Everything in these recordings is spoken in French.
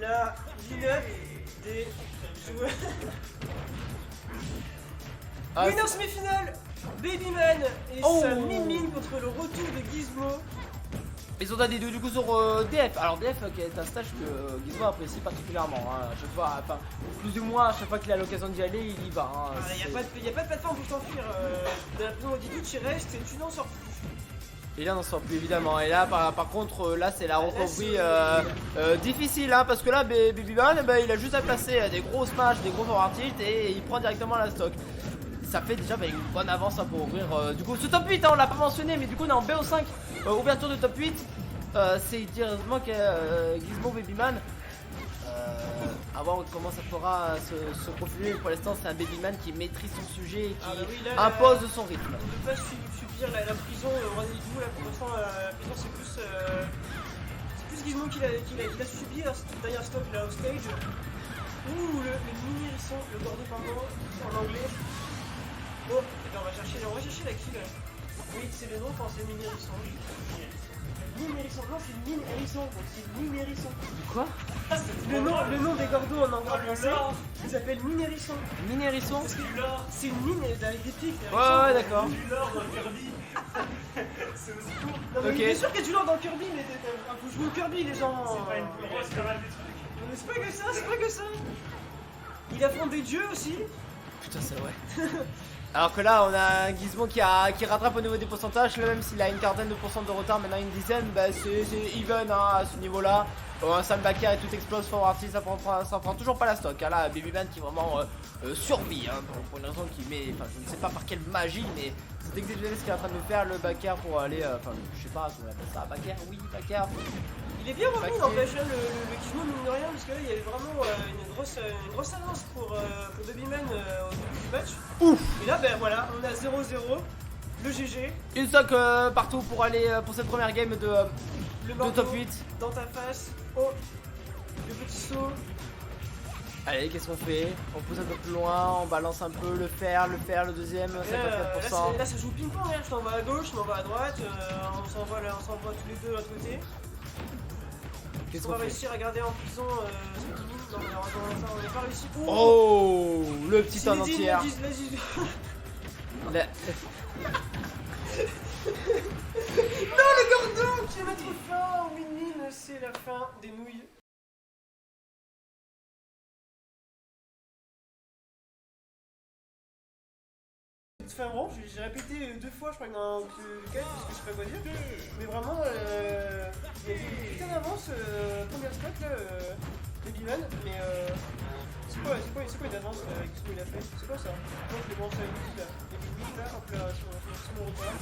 la line-up des joueurs. Ah, Winner semi-finale, Babyman et sa Min contre le retour de Gizmo. Ils ont des du coup sur DF. Alors DF qui est un stage que Gizmo apprécie particulièrement. Hein. À chaque fois, enfin plus ou moins à chaque fois qu'il a l'occasion d'y aller, il y va. Hein. Il n'y a pas de plateforme pour t'enfuir. Dans la prison d'Adidou, tu y restes et tu n'en sors plus. Et là, on n'en sort plus évidemment. Et là, par contre, là, c'est la recovery difficile, hein, parce que là, Babyman, il a juste à placer des gros smash, des gros forward tilt et il prend directement la stock. Ça fait déjà une bonne avance hein, pour ouvrir du coup ce top 8, hein, on l'a pas mentionné, mais du coup on est en BO5, ouverture de top 8. C'est directement que Gizmo Babyman. À voir comment ça pourra se profiler. Pour l'instant, c'est un Babyman qui maîtrise son sujet et qui impose son rythme. On ne peut pas subir la prison au Radidou. Là, pour l'instant, la prison c'est plus Gizmo qui l'a subi à cette dernière stop là au stage. Ouh, le mini hérisson, le gordo pardon, en anglais. Oh, et ben on va chercher la kill. Oui, c'est le nom quand c'est mini hérisson. Mine hérisson, non c'est mine hérisson, donc c'est mine hérisson. Quoi? Le nom des gordos en anglais français, il s'appelle mine hérisson. Mine hérisson? C'est une mine avec des pics. Ouais, d'accord. Du lore dans Kirby. C'est aussi court. Non, mais bien sûr qu'il y a du lore dans Kirby, mais faut jouer au Kirby les gens. C'est pas une grosse parade des trucs. Mais c'est pas que ça. Il affronte des dieux aussi. Putain, c'est vrai. Alors que là, on a un Gizmo qui rattrape au niveau des pourcentages, là, même s'il a une quarantaine de pourcents de retard, maintenant une dizaine, c'est even hein, à ce niveau-là. Un sale backer et tout explose, forward tilt, ça prend toujours pas la stock. Hein. Là, Babyman qui vraiment survit, hein, pour une raison qui met, enfin je ne sais pas par quelle magie, mais c'est exceptionnel ce qu'il est en train de faire, le backer pour aller, enfin je sais pas comment on appelle ça, backer, oui, backer. Il est bien revenu n'empêche le Gizmo mine de rien parce que là il y avait vraiment une grosse avance pour Babyman au début du match. Ouf. Et là ben voilà, on a 0-0, le GG. Une stock partout pour aller pour cette première game de top 8. Dans ta face, oh, le petit saut. Allez, qu'est-ce qu'on fait? On pousse un peu plus loin, on balance un peu le fer, le deuxième, 54%. Là ça joue ping-pong, hein. Je t'envoie à gauche, je m'envoie à droite, on s'envoie tous les deux de l'autre côté. On va réussir à garder en prison cette mine. Non, malheureusement, on n'a pas réussi. Oh, le petit en entière. Non, le gordon qui va mettre fin au mine, c'est la fin des nouilles. Enfin bon, j'ai répété 2 fois, je crois, dans le cas, parce que je sais pas quoi dire. Mais vraiment, il y a eu une putain d'avance, première spot là, Babyman, mais c'est quoi une avance qu'est-ce qu'il a fait? C'est quoi ça? Moi je les branche à une là, il y a des billes là, hop là, sur mon repas.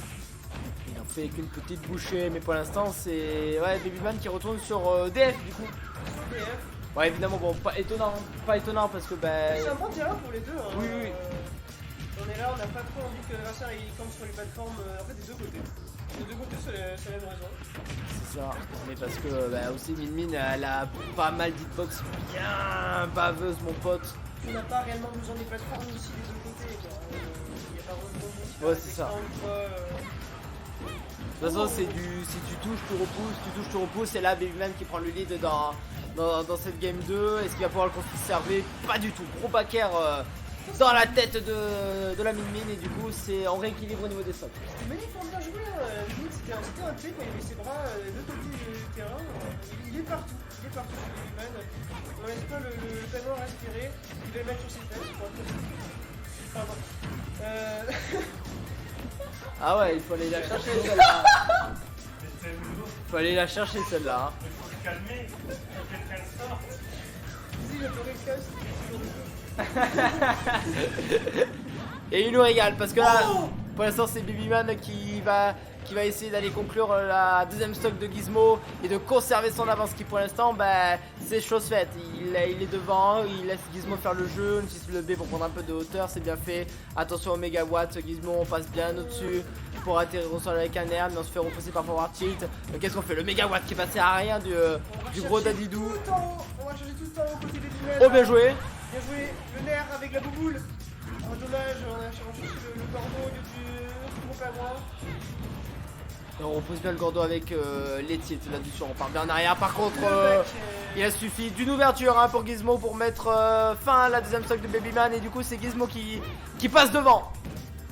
Il en fait qu'une petite bouchée, mais pour l'instant c'est Babyman qui retourne sur DF du coup. Sur DF. Ouais évidemment bon pas étonnant parce que C'est un bon terrain pour les deux. Hein. Oui. On est là, on n'a pas trop envie que l'adversaire il campe sur les plateformes, en fait des deux côtés. Des deux côtés, c'est la même raison. C'est ça, mais parce que aussi Min elle a pas mal d'hitbox bien baveuse mon pote. On n'a pas réellement besoin des plateformes aussi des deux côtés. Il n'y a pas vraiment de ouais c'est ça. De toute façon c'est tu touches, tu repousses et là Babyman qui prend le lead dans cette game 2. Est-ce qu'il va pouvoir le conserver? Pas du tout, gros backer dans la tête de la Min et du coup on rééquilibre au niveau des stocks. C'était magnifiquement bien joué, hein. C'était un T quand il met ses bras de côté du terrain. Il est partout chez Babyman. On laisse pas le canon respirer, il va le mettre sur ses fesses. Pardon. Ah ouais, il faut aller la chercher celle-là. Il faut aller la chercher celle-là. Il faut se calmer, qu'elle sorte. Si, je ferai le casse. Et il nous régale parce que là, pour l'instant, c'est Babyman qui va essayer d'aller conclure la deuxième stock de Gizmo et de conserver son avance qui pour l'instant, c'est chose faite. Il est devant, il laisse Gizmo faire le jeu, on utilise le B pour prendre un peu de hauteur, c'est bien fait. Attention au mégawatt, Gizmo, on passe bien au-dessus pour atterrir au sol avec un air, mais on se fait repousser par forward tilt. Qu'est-ce qu'on fait? Le mégawatt qui est passé à rien du gros Dadidou. On va chercher tout le temps au côté des Babyman. Oh, bien joué! Bien joué, le nerf avec la bouboule. Oh, dommage, on a cherché le corbeau du groupe à moi. On pose bien le Gordo avec Letty là-dessus, on part bien en arrière. Par contre, il a suffi d'une ouverture hein, pour Gizmo pour mettre fin à la deuxième stock de Babyman. Et du coup, c'est Gizmo qui passe devant.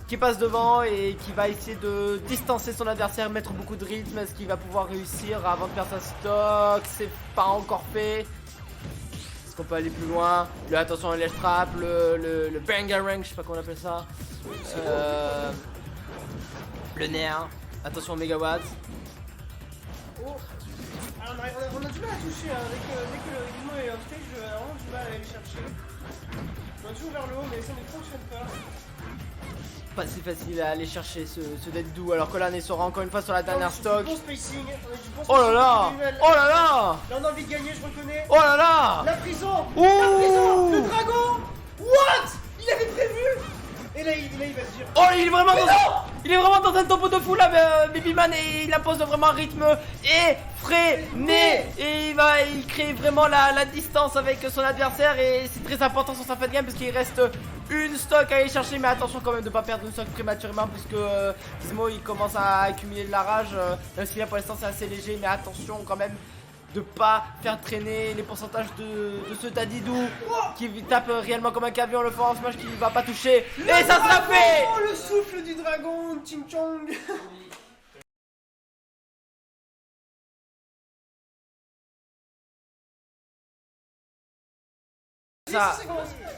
Qui passe devant et qui va essayer de distancer son adversaire, mettre beaucoup de rythme. Est-ce qu'il va pouvoir réussir avant de perdre sa stock? C'est pas encore fait. Est-ce qu'on peut aller plus loin? Attention à l'edge trap, le bangarang, je sais pas comment on appelle ça. Le nerf. Attention au mégawatt. Oh. Alors, on a du mal à toucher hein. Dès que le Gizmo est off stage, on a vraiment du mal à aller le chercher. On va toujours vers le haut, mais ça ne fonctionne pas. Pas si facile à aller chercher ce Deadoo, alors que là on sera encore une fois sur la dernière stock. Bon spacing, oh là là! Oh là là! Là on a envie de gagner, je reconnais. Oh là là! La prison! Ouh! La prison! Le dragon! What? Il avait prévu! Et là il va se dire. Oh il est vraiment dans un topo de fou là Babyman, et il impose vraiment un rythme effréné. Et il crée vraiment la distance avec son adversaire. Et c'est très important sur sa fin de game parce qu'il reste une stock à aller chercher. Mais attention quand même de ne pas perdre une stock prématurément, puisque Gizmo il commence à accumuler de la rage. Même si là pour l'instant c'est assez léger, mais attention quand même de pas faire traîner les pourcentages de ce Dadidou qui tape réellement comme un camion, le force smash qui va pas toucher. Et ça sera fait! Oh le souffle du dragon, Ching Chong. Ça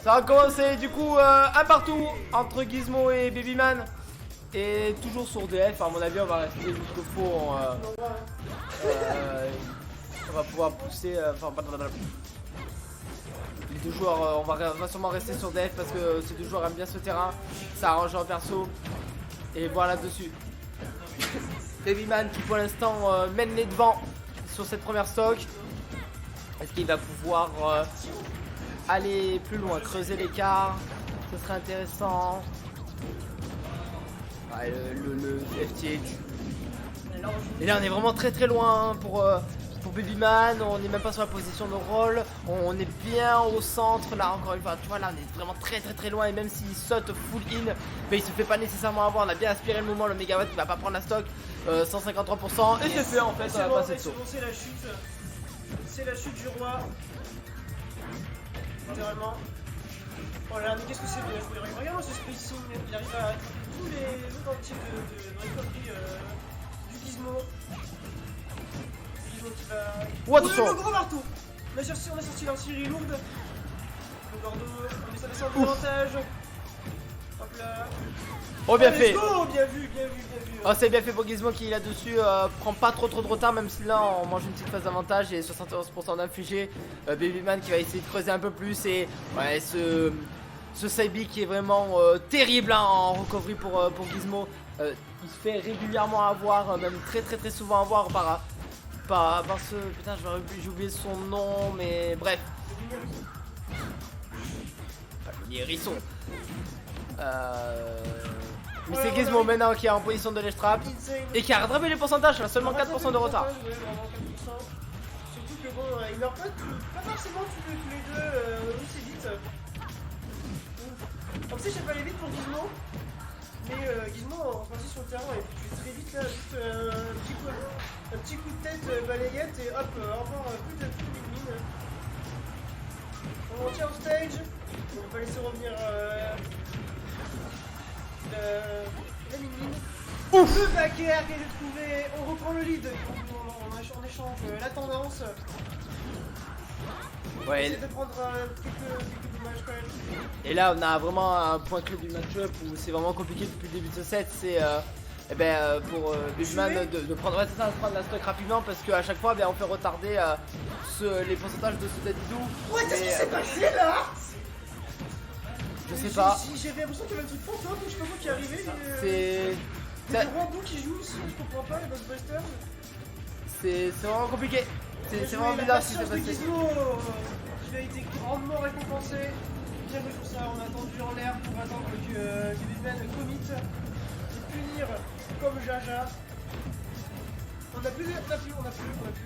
va commencer du coup un partout entre Gizmo et Babyman. Et toujours sur DF, à mon avis on va rester jusqu'au fond. On va pouvoir pousser. Les deux joueurs, on va sûrement rester sur DF parce que ces deux joueurs aiment bien ce terrain. Ça arrange en perso. Et voilà dessus. Babyman qui pour l'instant mène les devants sur cette première stock. Est-ce qu'il va pouvoir aller plus loin, creuser l'écart? Ce serait intéressant. Ouais, le FTH. Et là on est vraiment très loin pour Babyman. On n'est même pas sur la position de rôle. On est bien au centre là encore une fois. Tu vois là on est vraiment très loin. Et même s'il saute full in, mais il se fait pas nécessairement avoir. On a bien aspiré le moment. Le mégawatt il va pas prendre la stock. 153%. Et c'est fait en fait. C'est on bon, a passé de saut. c'est la chute. C'est la chute du roi. Littéralement. Oh là là, mais qu'est-ce que c'est bien joué. Regarde-moi ce spacing. Il arrive à tous les autres types de recovery du Gizmo. Gizmo qui va. What Oh, the le gros marteau. On a sorti l'artillerie lourde. Le Gordo, on met ça descend en avantage. Hop là. Oh bien let's fait. go, bien vu. Oh c'est bien fait pour Gizmo qui là-dessus prend pas trop de retard, même si là on mange une petite phase d'avantage et 71% d'infligé. Babyman qui va essayer de creuser un peu plus. Et ouais, ce Saibi qui est vraiment terrible hein, en recovery pour Gizmo. Il se fait régulièrement avoir, même très souvent avoir par ce... Putain j'ai oublié son nom, mais bref. Pas le hérisson. Mais c'est Gizmo maintenant qui est en position de ledge trap et qui a rattrapé les pourcentages, à seulement 4% de retard. Ouais, vraiment 4%. Surtout que bon, il meurt pas forcément tous les deux aussi vite. Comme ça, je sais pas aller vite pour Gizmo. Mais Gizmo, en partie sur le terrain, et puis tu fais très vite là, juste un petit coup de tête balayette et hop, encore plus de mine. On tient au stage, on va pas laisser revenir la mine. Le backer qui est trouvé, on reprend le lead, on échange la tendance. Ouais. On essaie de prendre quelques dommages quand même. Et là on a vraiment un point clé du match-up où c'est vraiment compliqué depuis le début de ce set, c'est pour Babyman de prendre la stock rapidement parce qu'à chaque fois on fait retarder les pourcentages de ce Dadidou. Ouais, qu'est-ce qui s'est passé là? Je sais pas. J'avais l'impression qu'il y avait un truc fantôme ou je sais pas quoi qui est arrivé. C'est... Il y a des robots qui jouent aussi, je comprends pas, les Ghostbusters. C'est vraiment compliqué. C'est vraiment bizarre ce qui s'est passé. Gizmo, qui a été grandement récompensé. Bien joué sur ça, on a attendu en l'air pour attendre que Babyman commit et punir comme Jaja. On a plus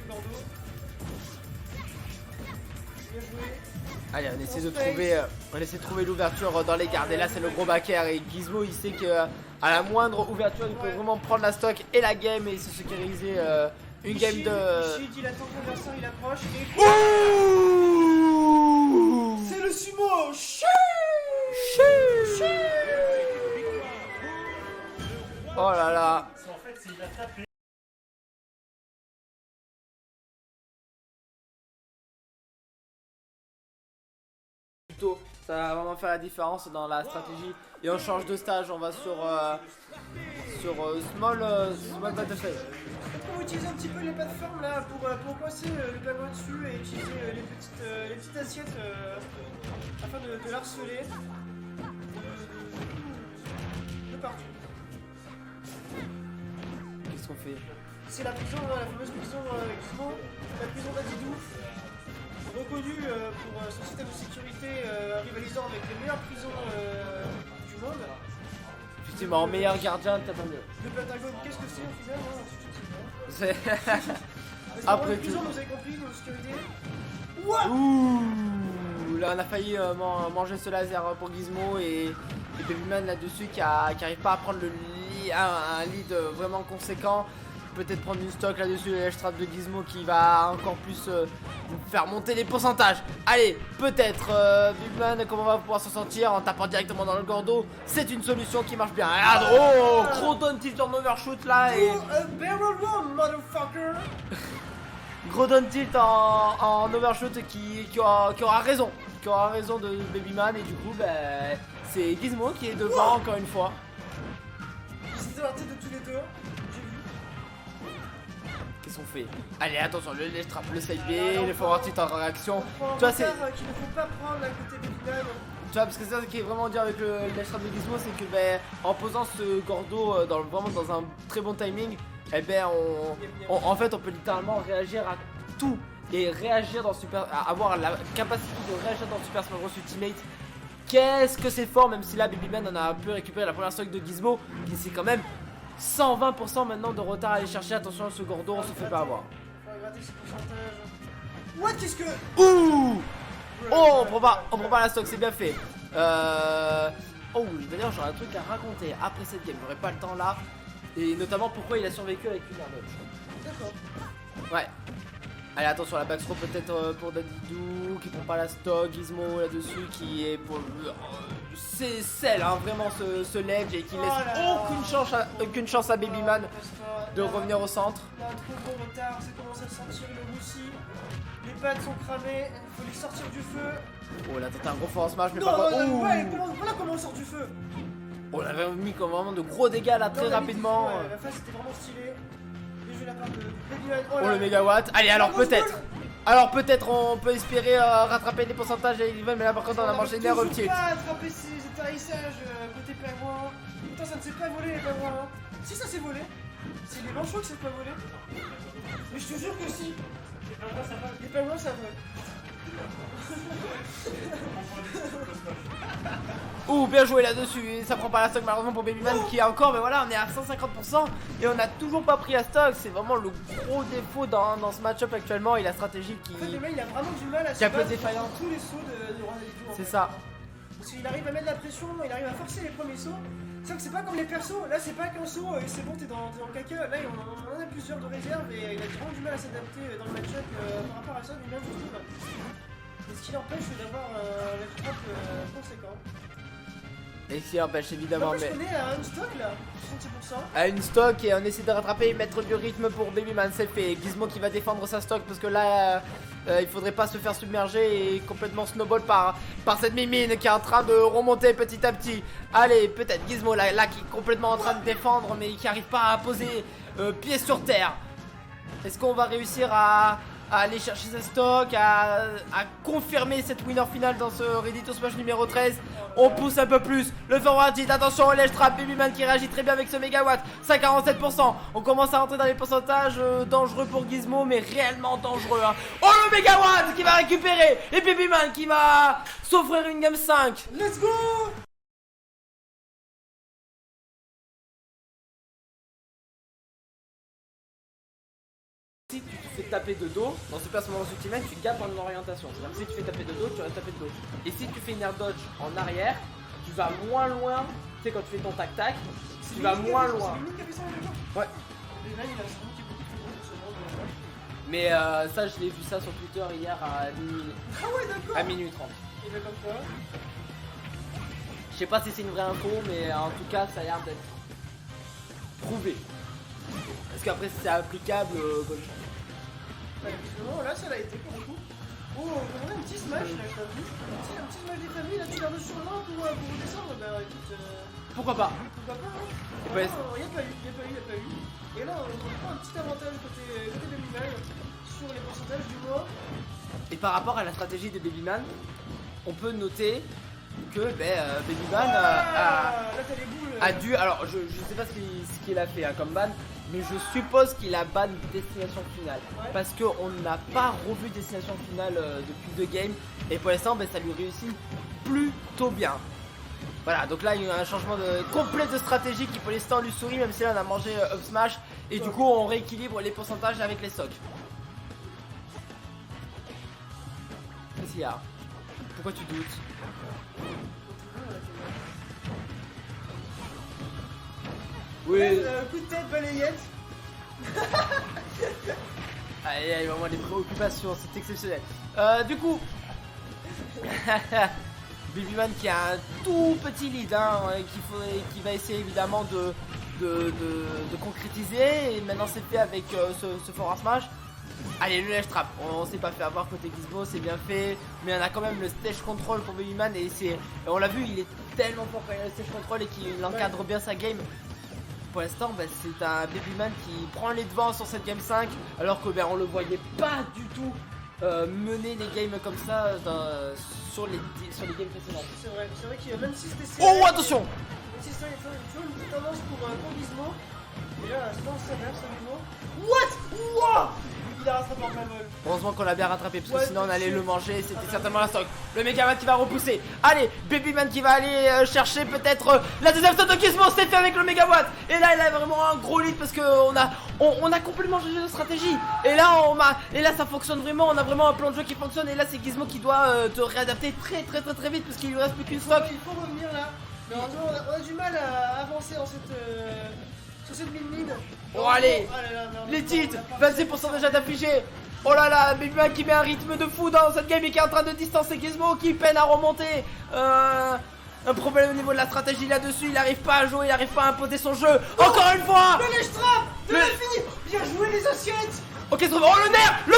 Lordo. bien joué. Allez, on essaie de Space. trouver, l'ouverture dans les gardes. Et là, c'est le gros backer. Et Gizmo, il sait que à la moindre ouverture, il peut vraiment prendre la stock et la game et se sécuriser une game de. Ishid, il attend que l'adversaire, il approche. Et Ouh c'est le sumo. Oh là là. En fait, c'est il a tapé. Ça va vraiment faire la différence dans la stratégie. Et on change de stage, on va sur small battlefield. On va utiliser un petit peu les plateformes là pour passer le ballon dessus et utiliser les petites assiettes afin de l'harceler de partout. Qu'est-ce qu'on fait? C'est la prison, la fameuse prison Gizmo, la prison d'Adidou, reconnue pour son système de sécurité rivalisant avec les meilleures prisons du monde. Effectivement, meilleur gardien, t'as mieux. Le Pentagone, qu'est-ce que c'est au final hein, C'est c'est après une prison, tout. vous avez compris, de sécurité. Ouh, là on a failli manger ce laser pour Gizmo et Babyman là-dessus qui arrive pas à prendre un lead vraiment conséquent. Peut-être prendre une stock là-dessus, le trap de Gizmo qui va encore plus faire monter les pourcentages. Allez, peut-être Babyman, comment on va pouvoir s'en sortir en tapant directement dans le gordo. C'est une solution qui marche bien. Oh, gros down tilt en overshoot là et Barrel one, motherfucker. gros down tilt en overshoot qui aura raison. Qui aura raison de Babyman et du coup c'est Gizmo qui est devant encore une fois. Ils étaient dans la tête de tous les deux, j'ai vu. Qu'est-ce qu'on fait? Allez, attention, le ledge trap, le side B, le forward tilt en réaction. Tu vois, c'est. Qu'il ne faut pas prendre à côté de Babyman. Tu vois, parce que c'est ça qui est vraiment dur avec le ledge trap de Gizmo, c'est que en posant ce gordo vraiment dans un très bon timing, en fait on peut littéralement réagir à tout et réagir dans avoir la capacité de réagir dans Super Smash Bros Ultimate. Qu'est-ce que c'est fort, même si là Babyman en a pu récupérer la première stock de Gizmo, qui c'est quand même 120% maintenant de retard à aller chercher. Attention à ce gordo, on se fait pas avoir. Faut gratter ce pourcentage. What, qu'est-ce que. Ouh! Oh, on prend pas la stock, c'est bien fait. Oh, d'ailleurs, j'aurais un truc à raconter après cette game. J'aurais pas le temps là. Et notamment pourquoi il a survécu avec une arme. D'accord. Ouais. Allez, attention à la backthrow peut-être pour Dadidou qui prend pas la stock. Gizmo là-dessus qui est pour. C'est celle, hein, vraiment ce ledge et qui laisse Oh là là. aucune chance à Babyman de revenir au centre. Là, trop gros retard, ça commence à sentir le roussi. Les pattes sont cramées, il faut les sortir du feu. Oh là, t'as un gros force smash, mais Non, pas non, contre. non, ouais, voilà comment on sort du feu. On avait mis comme vraiment de gros dégâts là très Non, on a mis rapidement. du feu, ouais, la face était vraiment stylée. Bien joué la part de Babyman. Oh là le là. mégawatt. Allez, alors Grosse peut-être. boule. Alors peut-être on peut espérer rattraper des pourcentages avec Liven, mais là par contre on a mangé une erreur toujours tilt. pas attraper ces atterrissages côté pingouin. Putain, ça ne s'est pas volé les pingouins. Si ça s'est volé, c'est les manchots que c'est pas volé. Mais je te jure que si. Les pingouins ça vole. Ouh, bien joué là-dessus. Ça prend pas la stock malheureusement pour Babyman qui est encore, mais voilà, on est à 150% et on a toujours pas pris la stock. C'est vraiment le gros défaut dans ce match-up actuellement et la stratégie qui. En fait, le mec il a vraiment du mal à se Qui est un peu battre défaillant. contre tous les sauts de Ronaldinho. En C'est fait. ça. Parce qu'il arrive à mettre de la pression, il arrive à forcer les premiers sauts. Sauf que c'est pas comme les persos, là c'est pas qu'un saut et c'est bon, t'es dans le caca. Là on en a plusieurs de réserve et il a vraiment du mal à s'adapter dans le match-up par rapport à ça, mais bien je trouve. Et ce qui l'empêche d'avoir un left trap conséquent. Et qui empêche évidemment, Après, mais. je connais à un stock là, 66%. À une stock et on essaie de rattraper et mettre du rythme pour Babyman, c'est fait. Gizmo qui va défendre sa stock parce que là il faudrait pas se faire submerger et complètement snowball par cette mimine qui est en train de remonter petit à petit. Allez, peut-être Gizmo là qui est complètement en train de défendre mais qui arrive pas à poser pied sur terre. Est-ce qu'on va réussir à aller chercher sa stock, à confirmer cette winner finale dans ce Ready to Smash numéro 13? On pousse un peu plus, le forward hit, attention au ledge trap, Babyman qui réagit très bien avec ce mégawatt, 147%. On commence à rentrer dans les pourcentages dangereux pour Gizmo, mais réellement dangereux, hein. Oh le mégawatt qui va récupérer, et Babyman qui va s'offrir une game 5. Let's go! Si tu te fais taper de dos, dans ce performance ultimate, tu gagnes en orientation. C'est-à-dire que si tu fais taper de dos, tu vas taper de dos. Et si tu fais une air dodge en arrière, tu vas moins loin. Tu sais, quand tu fais ton tac-tac, tu vas moins loin. C'est lui qui a fait ça déjà. Ouais. Et là, il a son petit beaucoup plus gros pour ce monde. Mais ça, je l'ai vu ça sur Twitter hier à minuit, Ah ouais, d'accord. à minuit 30. Il fait comme ça. Je sais pas si c'est une vraie info, mais en tout cas, ça a l'air d'être prouvé. Parce qu'après, si c'est applicable, bonne chance. Ouais, justement, là, ça l'a été pour le coup. Oh, on a un petit smash là, je t'ai vu. Un petit smash des familles, là, tu gardes sur l'un pour redescendre. Bah écoute, Pourquoi pas? pourquoi pas, hein. Et bah, Il n'y a pas eu. Et là, on prend un petit avantage côté Babyman sur les pourcentages du mois. Et par rapport à la stratégie de Babyman, on peut noter que Babyman Là, t'as les boules. a dû. Alors, je sais pas ce qu'il a fait hein, comme ban, mais je suppose qu'il a ban Destination Finale. Ouais. Parce qu'on n'a pas revu Destination Finale depuis 2 games. Et pour l'instant, ça lui réussit plutôt bien. Voilà, donc là il y a un changement complet de stratégie qui pour l'instant lui sourit, même si là on a mangé up smash. Et du coup on rééquilibre les pourcentages avec les stocks. Qu'est-ce qu'il y a? Pourquoi tu doutes? Oui. Coup de tête, balayette. Allez, allez, vraiment des préoccupations, c'est exceptionnel. Du coup, Babyman qui a un tout petit lead hein, qui va essayer évidemment de concrétiser. Et maintenant c'est fait avec ce forward smash. Allez, le ledge trap, on s'est pas fait avoir côté Gizmo, c'est bien fait. Mais on a quand même le stage control pour Babyman. Et on l'a vu, il est tellement fort quand il a le stage control et qu'il encadre bien sa game. Pour l'instant, c'est un Babyman qui prend les devants sur cette game 5, alors que on le voyait pas du tout mener les games comme ça sur les games précédentes. C'est vrai qu'il y a même si c'était Oh, attention! Même si c'était toujours une petite tendance pour Gizmo. Et là, je pense que ça verse à nouveau. What? Wow! Il a rattrapé en plein vol. Heureusement qu'on l'a bien rattrapé parce que Ouais, sinon on allait c'est- le manger, c'était certainement la stock. Le Megaman qui va repousser. Allez, Babyman qui va aller chercher peut-être la deuxième stock de Gizmo, c'est fait avec le Megawatt. Et là il a vraiment un gros lead parce qu'on a complètement changé de stratégie. Et là ça fonctionne vraiment, on a vraiment un plan de jeu qui fonctionne. Et là c'est Gizmo qui doit te réadapter très vite parce qu'il lui reste plus qu'une stock. Il faut revenir là. Mais heureusement, on a du mal à avancer dans sur cette mine. Oh, allez. Merde. Les titres, 26% déjà d'affichés. Oh là là, Babyman qui met un rythme de fou dans cette game et qui est en train de distancer Gizmo qui peine à remonter. Un problème au niveau de la stratégie là-dessus, il n'arrive pas à jouer, il n'arrive pas à imposer son jeu. Encore une fois. Le ledge trap de la fille. Bien joué les assiettes. Ok, oh le nerf. Oh,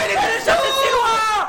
il est allé chercher si loin.